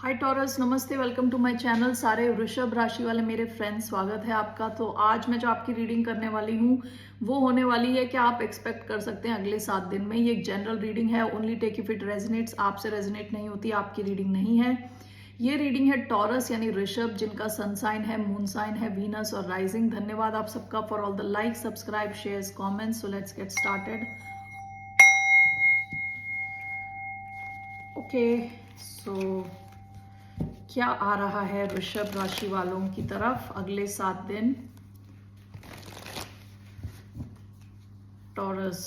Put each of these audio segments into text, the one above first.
हाय taurus, नमस्ते, welcome to my channel. सारे वृषभ राशि वाले मेरे फ्रेंड्स, स्वागत है आपका। तो आज मैं जो आपकी रीडिंग करने वाली हूँ वो होने वाली है कि आप एक्सपेक्ट कर सकते हैं अगले 7 दिन में। ये एक जनरल रीडिंग है, only take if it resonates. आपसे रेजोनेट नहीं होती, आपकी रीडिंग नहीं है। ये रीडिंग है टॉरस यानी ऋषभ, जिनका सन साइन है, मून साइन है, वीनस और राइजिंग। धन्यवाद आप सबका for all the like, subscribe, shares, comments. So let's get started. Okay, so क्या आ रहा है वृषभ राशि वालों की तरफ अगले 7 दिन? Taurus,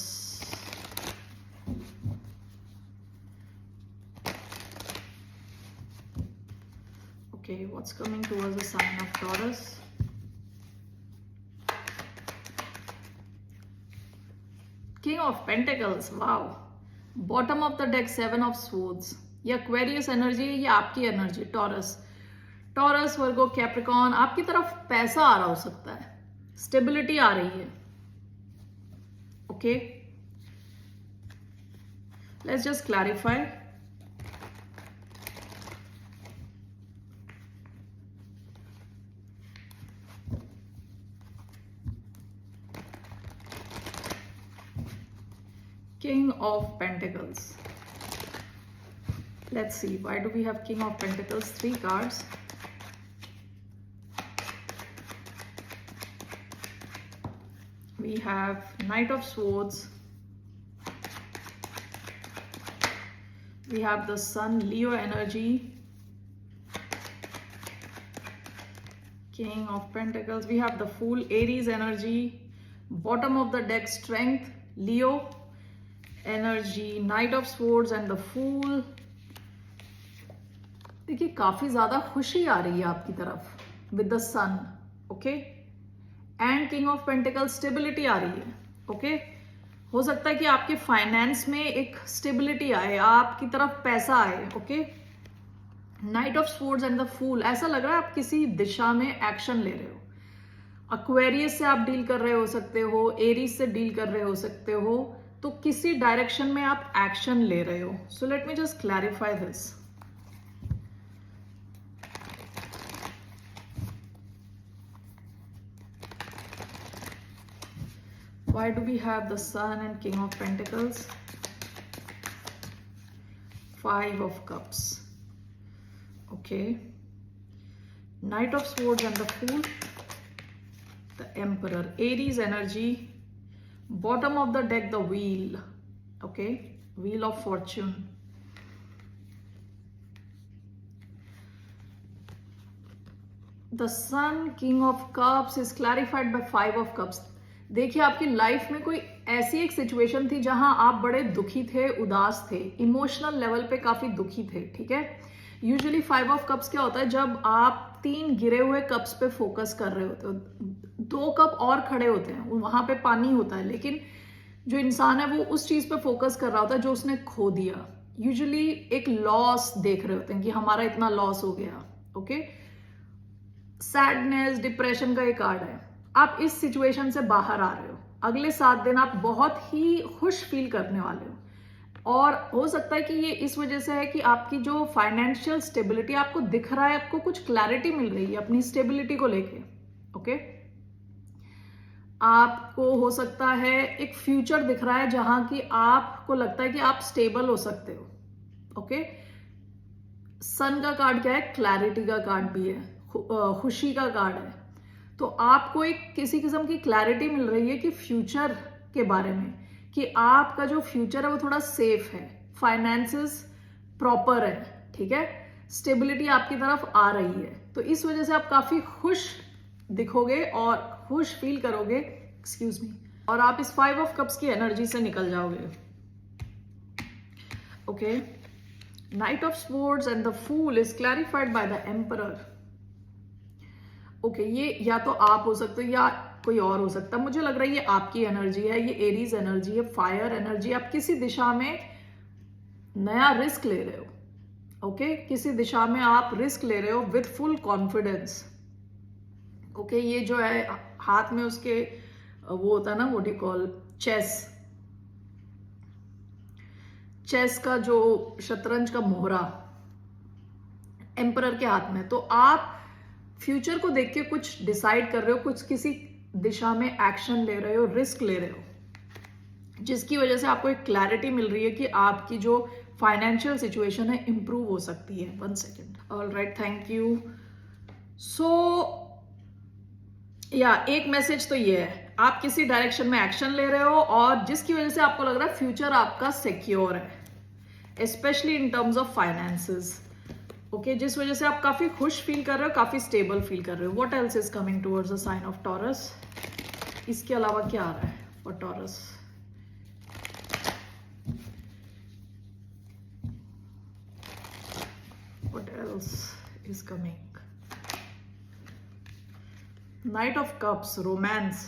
okay, what's coming towards the sign of Taurus? King of pentacles, wow. Bottom of the deck, 7 of swords. ये एक्वेरियस एनर्जी है, ये आपकी energy. Taurus, Taurus, Virgo, Capricorn, आपकी तरफ पैसा आ रहा हो सकता है, स्टेबिलिटी आ रही है। Okay, let's just clarify. King of Pentacles. Let's see, why do we have King of Pentacles? 3 cards. We have Knight of Swords. We have the Sun, Leo energy. King of Pentacles. We have the Fool, Aries energy. Bottom of the deck, Strength, Leo energy, Knight of Swords and the Fool. देखिए, काफी ज्यादा खुशी आ रही है आपकी तरफ with the sun. Okay, and king of pentacles, stability आ रही है। ओके, हो सकता है कि आपके फाइनेंस में एक स्टेबिलिटी आए, आपकी तरफ पैसा आए। Okay, knight of swords and the fool, ऐसा लग रहा है आप किसी दिशा में एक्शन ले रहे हो। एक्वेरियस से आप डील कर रहे हो सकते हो, एरीज से डील कर रहे हो सकते हो, तो किसी डायरेक्शन में आप एक्शन ले रहे हो। So let me just clarify this. Why do we have the Sun and King of Pentacles? 5 of Cups. Okay. Knight of Swords and the Fool. The Emperor. Aries energy. Bottom of the deck, the Wheel. Okay. Wheel of Fortune. The Sun, King of Cups is clarified by 5 of Cups. देखिए, आपकी life में कोई ऐसी एक situation थी जहां आप बड़े दुखी थे, उदास थे, इमोशनल लेवल पे काफी दुखी थे। ठीक है, यूजुअली 5 ऑफ कप्स क्या होता है, जब आप 3 गिरे हुए कप्स पे फोकस कर रहे होते हो, 2 कप और खड़े होते हैं, वहां पे पानी होता है, लेकिन जो इंसान है वो उस चीज पे फोकस कर रहा होता है जो उसने खो दिया। यूजुअली एक लॉस देख रहे होते हैं कि हमारा इतना लॉस हो गया। ओके, सैडनेस, डिप्रेशन का एक कार्ड है। आप इस सिचुएशन से बाहर आ रहे हो। अगले 7 दिन आप बहुत ही खुश फील करने वाले हो, और हो सकता है कि ये इस वजह से है कि आपकी जो फाइनेंशियल स्टेबिलिटी आपको दिख रहा है, आपको कुछ क्लैरिटी मिल रही है अपनी स्टेबिलिटी को लेके। ओके, आपको हो सकता है एक फ्यूचर दिख रहा है जहां की आपको लगता है कि आप स्टेबल हो सकते हो। ओके, सन का कार्ड क्या है? क्लैरिटी का कार्ड भी है, खुशी का कार्ड है। तो आपको एक किसी किस्म की क्लैरिटी मिल रही है कि फ्यूचर के बारे में, कि आपका जो फ्यूचर है वो थोड़ा सेफ है, फाइनेंसेस प्रॉपर है। ठीक है, स्टेबिलिटी आपकी तरफ आ रही है, तो इस वजह से आप काफी खुश दिखोगे और खुश फील करोगे। एक्सक्यूज मी, और आप इस 5 ऑफ कप्स की एनर्जी से निकल जाओगे। Okay, knight of swords and the fool is clarified by the emperor. Okay, ये या तो आप हो सकते हो या कोई और हो सकता है। मुझे लग रहा है ये आपकी एनर्जी है, ये एरीज एनर्जी है, फायर एनर्जी। आप किसी दिशा में नया रिस्क ले रहे हो। ओके, किसी दिशा में आप रिस्क ले रहे हो विद फुल कॉन्फिडेंस। ओके, ये जो है हाथ में उसके वो होता है ना, what you call chess, chess का जो शतरंज का मोहरा, एम्परर के हाथ में। तो आप फ्यूचर को देख के कुछ डिसाइड कर रहे हो, कुछ किसी दिशा में एक्शन ले रहे हो, रिस्क ले रहे हो, जिसकी वजह से आपको एक क्लैरिटी मिल रही है कि आपकी जो फाइनेंशियल सिचुएशन है इंप्रूव हो सकती है। 1 second. All right, thank you. So या एक मैसेज तो ये है, आप किसी डायरेक्शन में एक्शन ले रहे हो और जिसकी वजह से आपको लग रहा है फ्यूचर आपका सिक्योर है, specially in terms of finances. Okay, जिस वजह से आप काफी खुश फील कर रहे हो, काफी स्टेबल फील कर रहे हो। What else is coming towards the sign of Taurus? इसके अलावा क्या आ रहा है for Taurus? What else is coming? Knight of Cups, romance.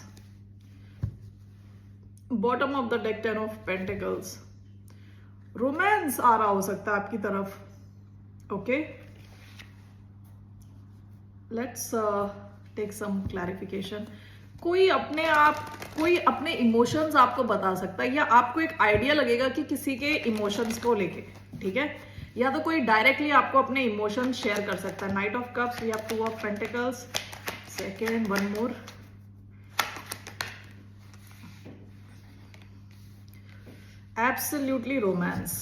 Bottom of the deck, Ten of Pentacles. Romance आ रहा हो सकता है आपकी तरफ। Okay, let's take some clarification. कोई अपने इमोशंस आपको बता सकता है, या आपको एक आइडिया लगेगा कि किसी के इमोशंस को लेके, ठीक है, या तो कोई डायरेक्टली आपको अपने इमोशंस शेयर कर सकता है। Knight of cups, we have 2 of pentacles, second, 1 more, absolutely romance.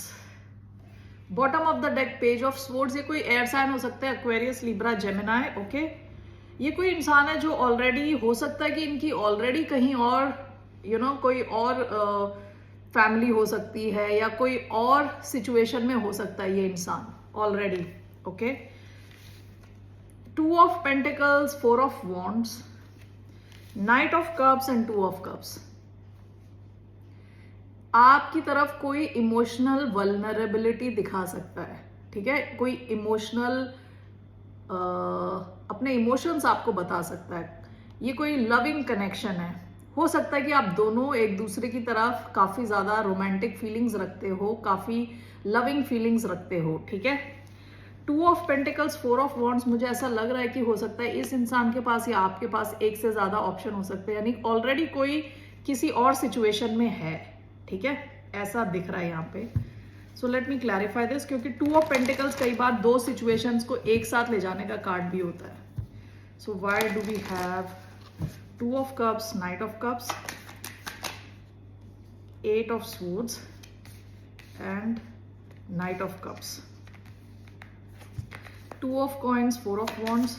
Bottom of the deck, page of swords. ये कोई एयर साइन हो सकता है, एक्वेरियस, लिब्रा, जेमिनाई। ओके, ये कोई इंसान है जो ऑलरेडी, हो सकता है कि इनकी ऑलरेडी कहीं और कोई और फैमिली हो सकती है, या कोई और सिचुएशन में हो सकता है ये इंसान already. Okay, 2 of pentacles, 4 of wands, night of cups and 2 of cups. आपकी तरफ कोई इमोशनल वल्नरेबिलिटी दिखा सकता है, ठीक है, कोई इमोशनल अपने इमोशंस आपको बता सकता है। ये कोई लविंग कनेक्शन है, हो सकता है कि आप दोनों एक दूसरे की तरफ काफी ज्यादा रोमांटिक फीलिंग्स रखते हो, काफी लविंग फीलिंग्स रखते हो, ठीक है। 2 ऑफ पेंटिकल्स, 4 ऑफ वॉन्ड्स, मुझे ऐसा लग रहा है कि हो सकता है इस इंसान के पास या आपके पास एक से ज्यादा ऑप्शन हो सकते हैं, यानी ऑलरेडी कोई किसी और सिचुएशन में है, ठीक है, ऐसा दिख रहा है यहाँ पे। So let me clarify this, क्योंकि 2 ऑफ पेंटिकल्स कई बार 2 सिचुएशंस को एक साथ ले जाने का कार्ड भी होता है। So why do we have 2 of cups, knight of cups, 8 of swords and knight of cups, 2 of coins, 4 of wands,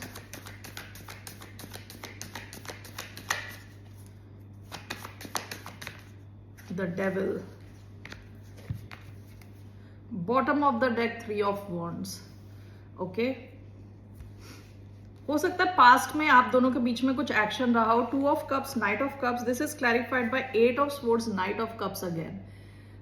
the devil, bottom of the deck, 3 of wands. Okay, हो सकता है पास्ट में आप दोनों के बीच में कुछ एक्शन रहा हो। 2 of cups, knight of cups, this is clarified by 8 of swords, knight of cups again.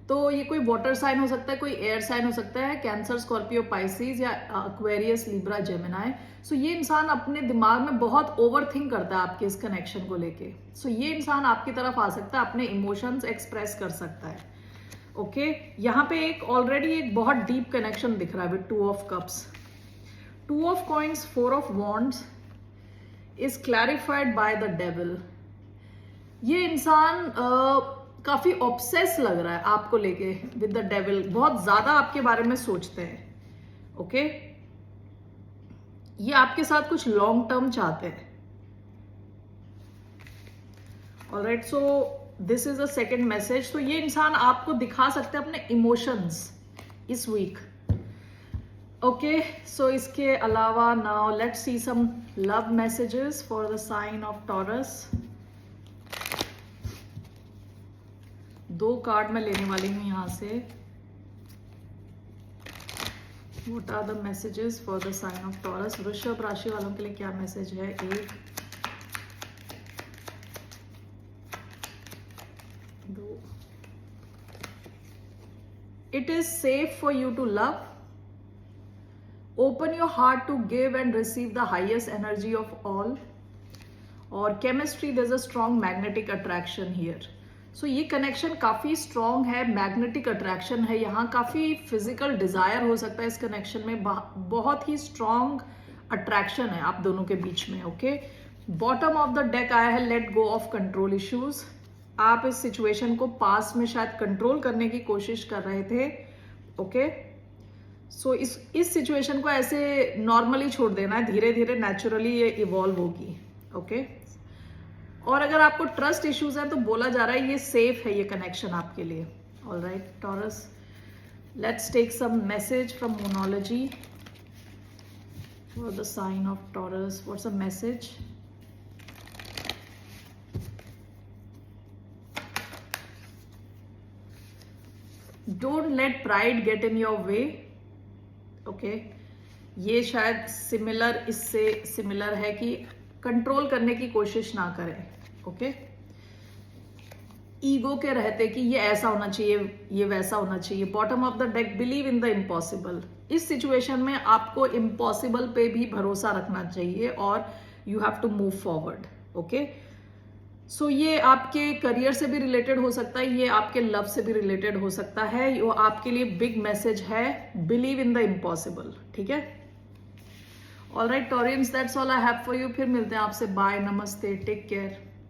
तो ये कोई वाटर साइन हो सकता है, कोई एयर साइन हो सकता है, कैंसर, स्कॉर्पियो, पाइसिस, या एक्वेरियस, लिब्रा, जेमिनाई। सो ये इंसान अपने दिमाग में बहुत ओवर थिंक करता है आपके इस कनेक्शन को लेके। सो ये इंसान आपकी तरफ आ सकता है, अपने इमोशंस एक्सप्रेस कर सकता है। ओके, यहाँ पे एक ऑलरेडी एक बहुत डीप कनेक्शन दिख रहा है with 2 of cups. 2 of coins, 4 of wands is clarified by the devil. ये इंसान काफी ऑब्सेस लग रहा है आपको लेके विद द डेविल, बहुत ज्यादा आपके बारे में सोचते हैं। ओके, ये आपके साथ कुछ लॉन्ग टर्म चाहते हैं। Alright, so this is the second message. तो ये इंसान आपको दिखा सकते हैं अपने इमोशंस इस वीक। ओके, सो इसके अलावा now let's see some love messages for the sign of Taurus. 2 card मैं लेने वाली हूं यहां से। What are the messages for the sign of Taurus? वृषभ राशि वालों के लिए क्या मैसेज है? 1, 2। It is safe for you to love. Open your heart to give and receive the highest energy of all. और chemistry, there's a strong magnetic attraction here. So ये connection काफी strong है, magnetic attraction है यहाँ, काफी physical desire हो सकता है इस connection में, बहुत ही strong attraction है आप दोनों के बीच में। Okay, bottom of the deck आया है let go of control issues। आप इस सिचुएशन को पास में शायद कंट्रोल करने की कोशिश कर रहे थे। ओके, सो इस सिचुएशन को ऐसे नॉर्मली छोड़ देना है, धीरे धीरे नेचुरली ये इवॉल्व होगी। ओके, और अगर आपको ट्रस्ट इश्यूज है तो बोला जा रहा है ये सेफ है, ये कनेक्शन आपके लिए। All right Taurus, let's take some message from monology for the sign of Taurus. What's a message? Don't let pride get in your way. Okay, ये शायद सिमिलर, इससे सिमिलर है कि कंट्रोल करने की कोशिश ना करें। ओके, ईगो के रहते कि ये ऐसा होना चाहिए, ये वैसा होना चाहिए। Bottom of the deck, believe in the impossible. इस सिचुएशन में आपको इम्पॉसिबल पे भी भरोसा रखना चाहिए और you have to move forward. Okay, so ये आपके करियर से भी रिलेटेड हो सकता है, ये आपके लव से भी रिलेटेड हो सकता है। वो आपके लिए बिग मैसेज है, बिलीव इन द इम्पॉसिबल। ठीक है, all right Taureans, that's all I have for you. फिर मिलते हैं आपसे, बाय, नमस्ते, टेक केयर।